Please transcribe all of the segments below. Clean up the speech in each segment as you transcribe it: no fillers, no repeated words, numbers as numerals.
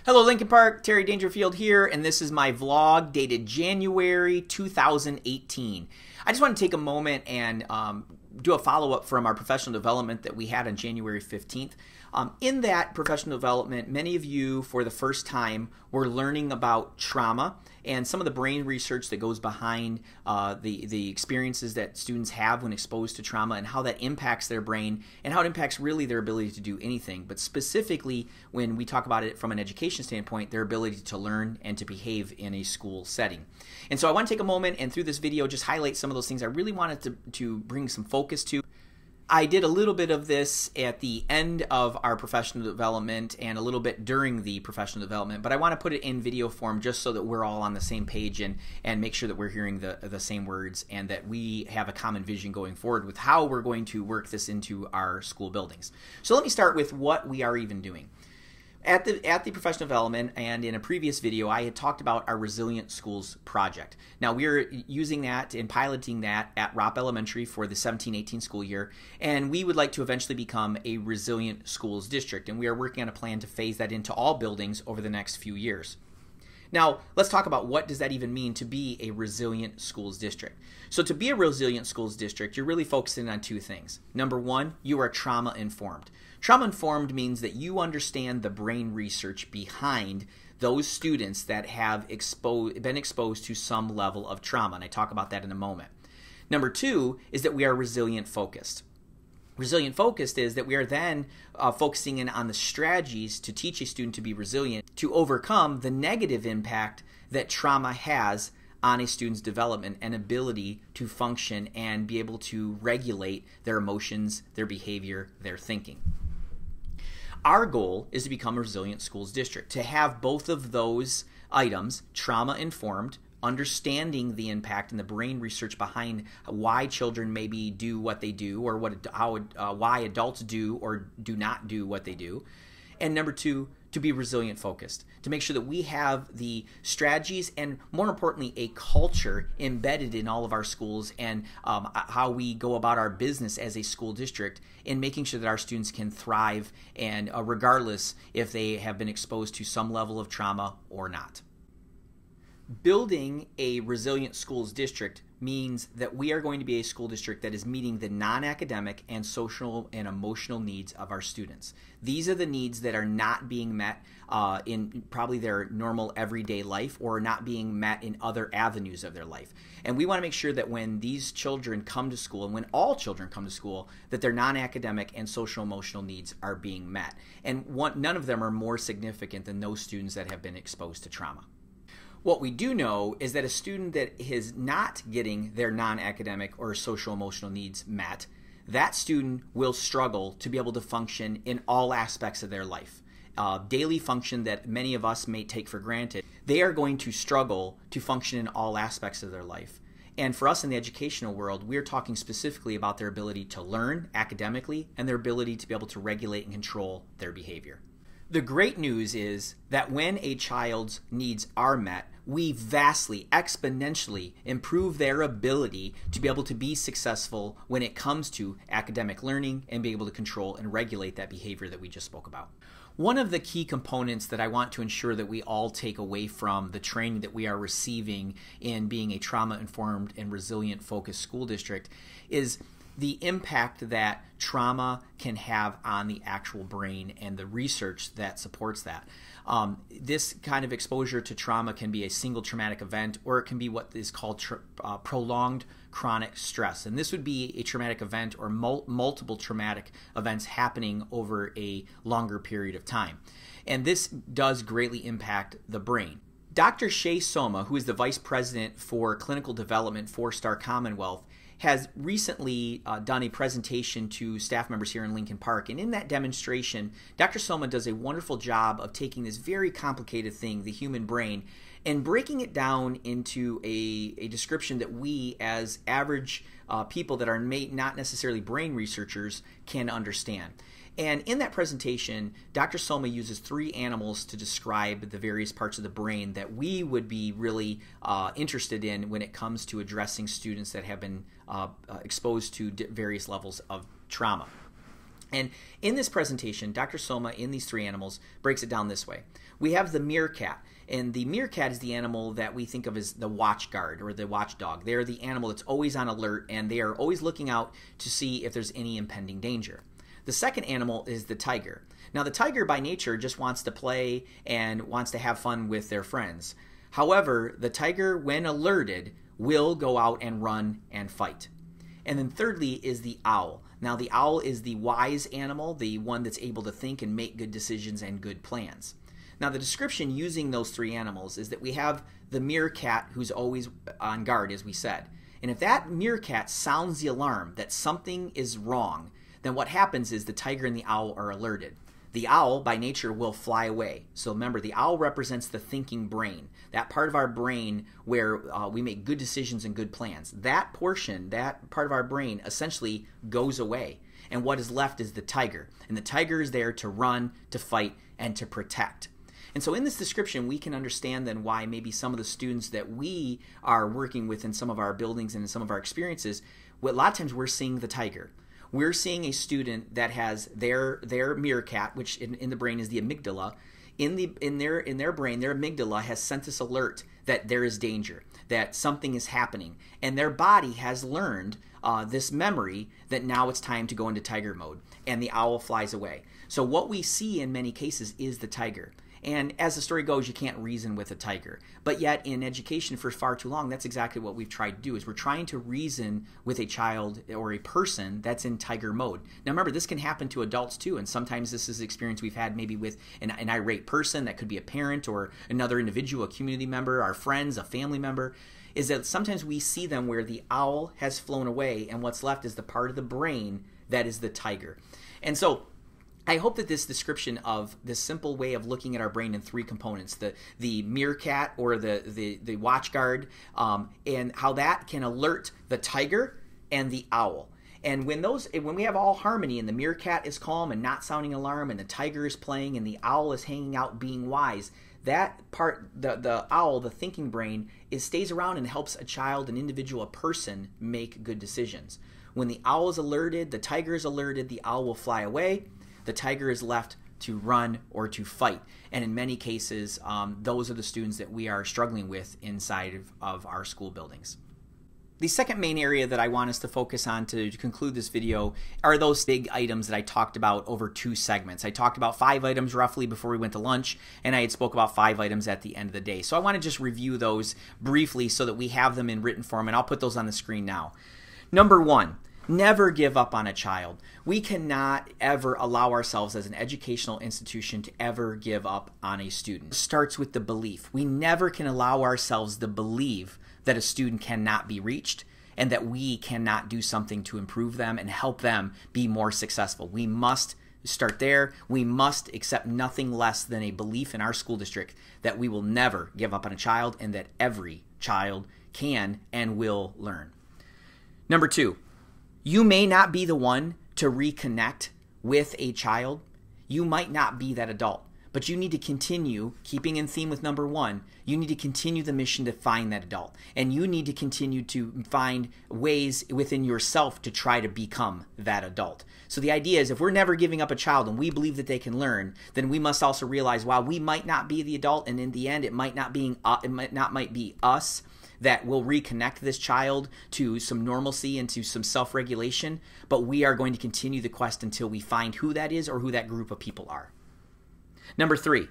Hello Lincoln Park, Terry Dangerfield here, and this is my vlog dated January 2018. I just want to take a moment and do a follow-up from our professional development that we had on January 15th. In that professional development, many of you for the first time were learning about trauma and some of the brain research that goes behind the experiences that students have when exposed to trauma and how that impacts their brain and how it impacts really their ability to do anything. But specifically when we talk about it from an education standpoint, their ability to learn and to behave in a school setting. And so I want to take a moment and through this video just highlight some of those things I really wanted to bring some focus to. I did a little bit of this at the end of our professional development and a little bit during the professional development, but I want to put it in video form just so that we're all on the same page and make sure that we're hearing the same words and that we have a common vision going forward with how we're going to work this into our school buildings. So let me start with what we are even doing. At the professional development and in a previous video, I had talked about our Resilient Schools project. Now we're using that and piloting that at Ropp Elementary for the 17-18 school year, and we would like to eventually become a Resilient Schools district, and we are working on a plan to phase that into all buildings over the next few years. Now, let's talk about what does that even mean to be a resilient schools district. So to be a resilient schools district, you're really focusing on two things. Number one, you are trauma informed. Trauma informed means that you understand the brain research behind those students that have been exposed to some level of trauma, and I talk about that in a moment. Number two is that we are resilient focused. Resilient focused is that we are then focusing in on the strategies to teach a student to be resilient to overcome the negative impact that trauma has on a student's development and ability to function and be able to regulate their emotions, their behavior, their thinking. Our goal is to become a resilient schools district, to have both of those items, trauma informed, understanding the impact and the brain research behind why children maybe do what they do or why adults do or do not do what they do. And number two, to be resilient focused, to make sure that we have the strategies and more importantly a culture embedded in all of our schools and how we go about our business as a school district in making sure that our students can thrive and regardless if they have been exposed to some level of trauma or not. Building a resilient schools district means that we are going to be a school district that is meeting the non-academic and social and emotional needs of our students. These are the needs that are not being met in probably their normal everyday life or not being met in other avenues of their life. And we want to make sure that when these children come to school and when all children come to school, that their non-academic and social emotional needs are being met. And none of them are more significant than those students that have been exposed to trauma. What we do know is that a student that is not getting their non-academic or social emotional needs met, that student will struggle to be able to function in all aspects of their life. Daily function that many of us may take for granted, they are going to struggle to function in all aspects of their life. And for us in the educational world, we're talking specifically about their ability to learn academically and their ability to be able to regulate and control their behavior. The great news is that when a child's needs are met, we vastly, exponentially improve their ability to be able to be successful when it comes to academic learning and be able to control and regulate that behavior that we just spoke about. One of the key components that I want to ensure that we all take away from the training that we are receiving in being a trauma-informed and resilient-focused school district is the impact that trauma can have on the actual brain and the research that supports that. This kind of exposure to trauma can be a single traumatic event or it can be what is called prolonged chronic stress. And this would be a traumatic event or multiple traumatic events happening over a longer period of time. And this does greatly impact the brain. Dr. Shay Soma, who is the Vice President for Clinical Development for Star Commonwealth, has recently done a presentation to staff members here in Lincoln Park. And in that demonstration, Dr. Soma does a wonderful job of taking this very complicated thing, the human brain, and breaking it down into a description that we as average people that are not necessarily brain researchers can understand. And in that presentation, Dr. Soma uses 3 animals to describe the various parts of the brain that we would be really interested in when it comes to addressing students that have been exposed to various levels of trauma. And in this presentation, Dr. Soma, in these three animals, breaks it down this way. We have the meerkat, and the meerkat is the animal that we think of as the watch guard or the watchdog. They're the animal that's always on alert, and they are always looking out to see if there's any impending danger. The second animal is the tiger. Now, the tiger by nature just wants to play and wants to have fun with their friends. However, the tiger, when alerted, will go out and run and fight. And then thirdly is the owl. Now, the owl is the wise animal, the one that's able to think and make good decisions and good plans. Now, the description using those three animals is that we have the meerkat who's always on guard, as we said. And if that meerkat sounds the alarm that something is wrong, then what happens is the tiger and the owl are alerted. The owl, by nature, will fly away. So remember, the owl represents the thinking brain, that part of our brain where we make good decisions and good plans. That portion, that part of our brain, essentially goes away. And what is left is the tiger. And the tiger is there to run, to fight, and to protect. And so in this description, we can understand then why maybe some of the students that we are working with in some of our buildings and in some of our experiences, a lot of times we're seeing the tiger. We're seeing a student that has their meerkat, which in the brain is the amygdala. In their brain, their amygdala has sent this alert that there is danger, that something is happening, and their body has learned this memory that now it's time to go into tiger mode, and the owl flies away. So what we see in many cases is the tiger. And as the story goes, you can't reason with a tiger. But yet in education for far too long, that's exactly what we've tried to do, is we're trying to reason with a child or a person that's in tiger mode. Now remember, this can happen to adults too, and sometimes this is an experience we've had maybe with an irate person, that could be a parent or another individual, a community member, our friends, a family member, is that sometimes we see them where the owl has flown away and what's left is the part of the brain that is the tiger. And so I hope that this description of this simple way of looking at our brain in three components, the meerkat or the watch guard, and how that can alert the tiger and the owl. And when we have all harmony and the meerkat is calm and not sounding alarm and the tiger is playing and the owl is hanging out being wise, that part, the owl, the thinking brain, stays around and helps a child, an individual, a person make good decisions. When the owl is alerted, the tiger is alerted, the owl will fly away. The tiger is left to run or to fight. And in many cases, those are the students that we are struggling with inside of our school buildings. The second main area that I want us to focus on to conclude this video are those big items that I talked about over two segments. I talked about 5 items roughly before we went to lunch, and I had spoke about 5 items at the end of the day. So I want to just review those briefly so that we have them in written form, and I'll put those on the screen now. Number 1. Never give up on a child. We cannot ever allow ourselves as an educational institution to ever give up on a student. It starts with the belief. We never can allow ourselves to believe that a student cannot be reached and that we cannot do something to improve them and help them be more successful. We must start there. We must accept nothing less than a belief in our school district that we will never give up on a child and that every child can and will learn. Number 2. You may not be the one to reconnect with a child. You might not be that adult, but you need to continue, keeping in theme with number 1, you need to continue the mission to find that adult. And you need to continue to find ways within yourself to try to become that adult. So the idea is if we're never giving up a child and we believe that they can learn, then we must also realize while we might not be the adult, and in the end it might not be us that will reconnect this child to some normalcy and to some self-regulation, but we are going to continue the quest until we find who that is or who that group of people are. Number 3,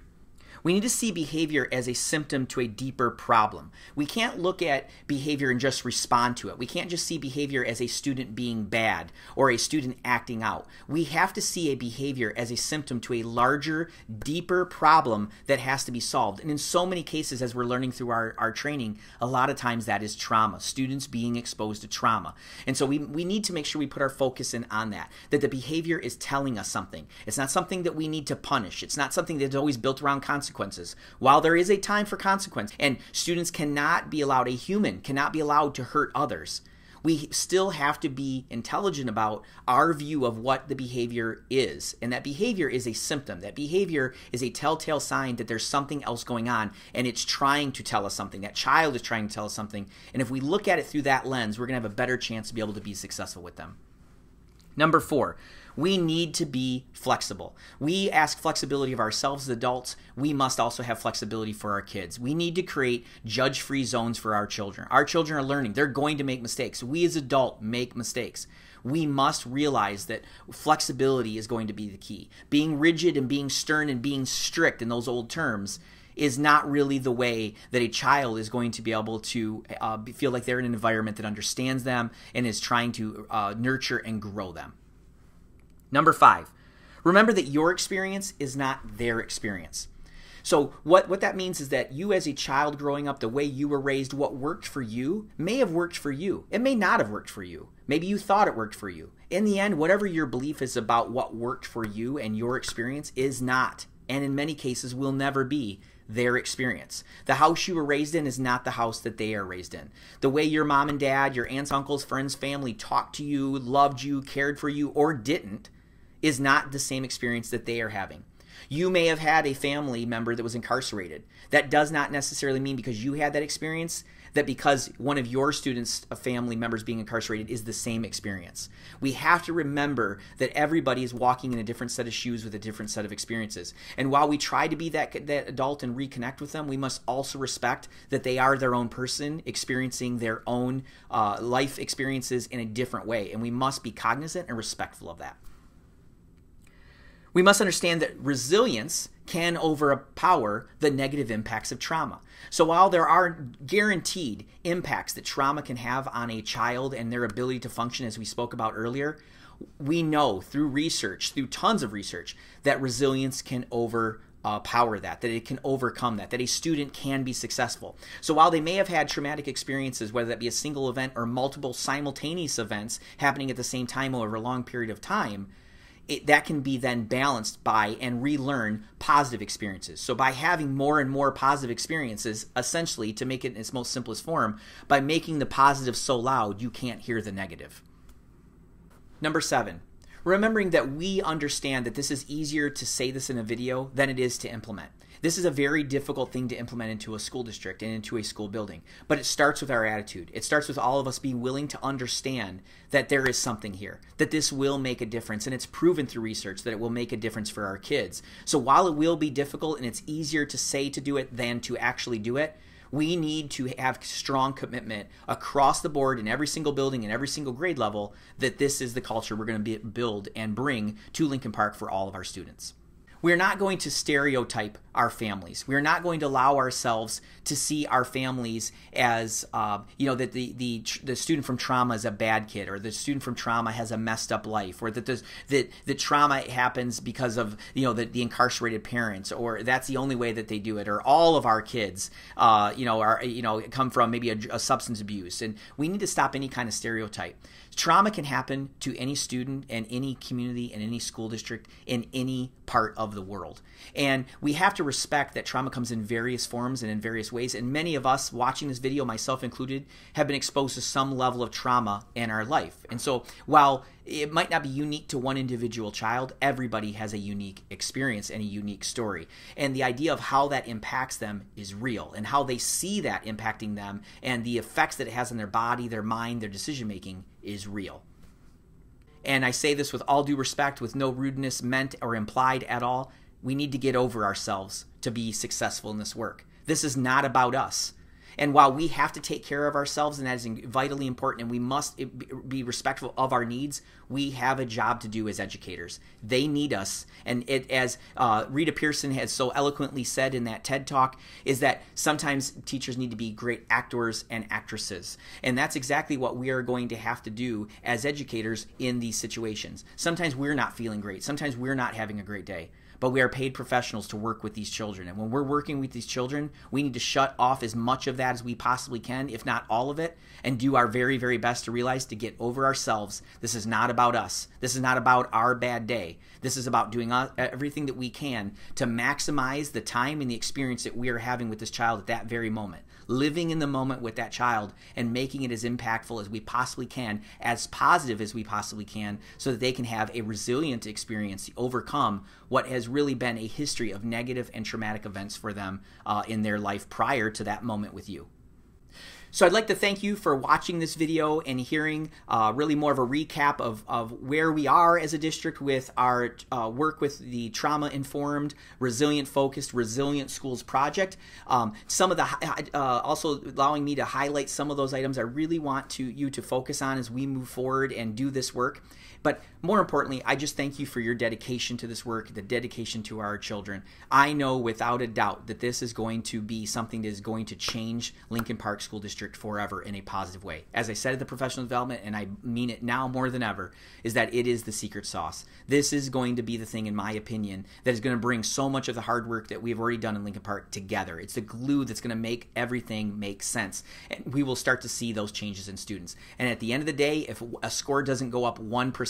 we need to see behavior as a symptom to a deeper problem. We can't look at behavior and just respond to it. We can't just see behavior as a student being bad or a student acting out. We have to see a behavior as a symptom to a larger, deeper problem that has to be solved. And in so many cases, as we're learning through our training, a lot of times that is trauma, students being exposed to trauma. And so we need to make sure we put our focus in on that the behavior is telling us something. It's not something that we need to punish. It's not something that's always built around consequences. While there is a time for consequence, and students cannot be allowed, a human cannot be allowed to hurt others, we still have to be intelligent about our view of what the behavior is. And that behavior is a symptom. That behavior is a telltale sign that there's something else going on, and it's trying to tell us something. That child is trying to tell us something. And if we look at it through that lens, we're going to have a better chance to be able to be successful with them. Number 4, we need to be flexible. We ask flexibility of ourselves as adults. We must also have flexibility for our kids. We need to create judge-free zones for our children. Our children are learning. They're going to make mistakes. We as adults make mistakes. We must realize that flexibility is going to be the key. Being rigid and being stern and being strict in those old terms is not really the way that a child is going to be able to feel like they're in an environment that understands them and is trying to nurture and grow them. Number 5, remember that your experience is not their experience. So what that means is that you as a child growing up, the way you were raised, what worked for you may have worked for you. It may not have worked for you. Maybe you thought it worked for you. In the end, whatever your belief is about what worked for you and your experience is not, and in many cases will never be, their experience. The house you were raised in is not the house that they are raised in. The way your mom and dad, your aunts, uncles, friends, family talked to you, loved you, cared for you, or didn't, is not the same experience that they are having. You may have had a family member that was incarcerated. That does not necessarily mean because you had that experience that because one of your students' family members being incarcerated is the same experience. We have to remember that everybody is walking in a different set of shoes with a different set of experiences. And while we try to be that adult and reconnect with them, we must also respect that they are their own person experiencing their own life experiences in a different way. And we must be cognizant and respectful of that. We must understand that resilience can overpower the negative impacts of trauma. So while there are guaranteed impacts that trauma can have on a child and their ability to function, as we spoke about earlier, we know through research, through tons of research, that resilience can overpower that it can overcome that a student can be successful. So while they may have had traumatic experiences, whether that be a single event or multiple simultaneous events happening at the same time over a long period of time, that can be then balanced by and relearn positive experiences. So by having more and more positive experiences, essentially, to make it in its most simplest form, by making the positive so loud you can't hear the negative. Number 7, remembering that we understand that this is easier to say this in a video than it is to implement. This is a very difficult thing to implement into a school district and into a school building, but it starts with our attitude. It starts with all of us being willing to understand that there is something here, that this will make a difference, and it's proven through research that it will make a difference for our kids. So while it will be difficult and it's easier to say to do it than to actually do it, we need to have strong commitment across the board in every single building and every single grade level that this is the culture we're going to build and bring to Lincoln Park for all of our students. We're not going to stereotype our families. We're not going to allow ourselves to see our families as, that the student from trauma is a bad kid, or the student from trauma has a messed up life, or that the trauma happens because of the incarcerated parents, or that's the only way that they do it, or all of our kids, come from maybe a substance abuse, and we need to stop any kind of stereotype. Trauma can happen to any student in any community, in any school district, in any part of the world. And we have to respect that trauma comes in various forms and in various ways. And many of us watching this video, myself included, have been exposed to some level of trauma in our life. And so while it might not be unique to one individual child, everybody has a unique experience and a unique story. And the idea of how that impacts them is real, and how they see that impacting them and the effects that it has on their body, their mind, their decision-making is real. And I say this with all due respect, with no rudeness meant or implied at all. We need to get over ourselves to be successful in this work. This is not about us. And while we have to take care of ourselves, and that is vitally important, and we must be respectful of our needs, we have a job to do as educators. They need us. And as Rita Pearson has so eloquently said in that TED Talk, is that sometimes teachers need to be great actors and actresses. And that's exactly what we are going to have to do as educators in these situations. Sometimes we're not feeling great. Sometimes we're not having a great day. But we are paid professionals to work with these children. And when we're working with these children, we need to shut off as much of that as we possibly can, if not all of it, and do our very, very best to realize to get over ourselves. This is not about us. This is not about our bad day. This is about doing everything that we can to maximize the time and the experience that we are having with this child at that very moment. Living in the moment with that child and making it as impactful as we possibly can, as positive as we possibly can, so that they can have a resilient experience to overcome what has really been a history of negative and traumatic events for them in their life prior to that moment with you. So I'd like to thank you for watching this video and hearing really more of a recap of where we are as a district with our work with the trauma-informed, resilient-focused, resilient schools project. Some of the also allowing me to highlight some of those items I really want you to focus on as we move forward and do this work. But more importantly, I just thank you for your dedication to this work, the dedication to our children. I know without a doubt that this is going to be something that is going to change Lincoln Park School District forever in a positive way. As I said at the professional development, and I mean it now more than ever, is that it is the secret sauce. This is going to be the thing, in my opinion, that is going to bring so much of the hard work that we've already done in Lincoln Park together. It's the glue that's going to make everything make sense. And we will start to see those changes in students. And at the end of the day, if a score doesn't go up 1%,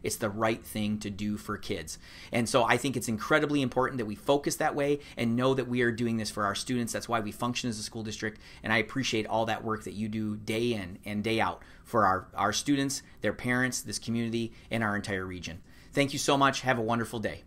it's the right thing to do for kids. And so I think it's incredibly important that we focus that way and know that we are doing this for our students. That's why we function as a school district. And I appreciate all that work that you do day in and day out for our students, their parents, this community, and our entire region. Thank you so much. Have a wonderful day.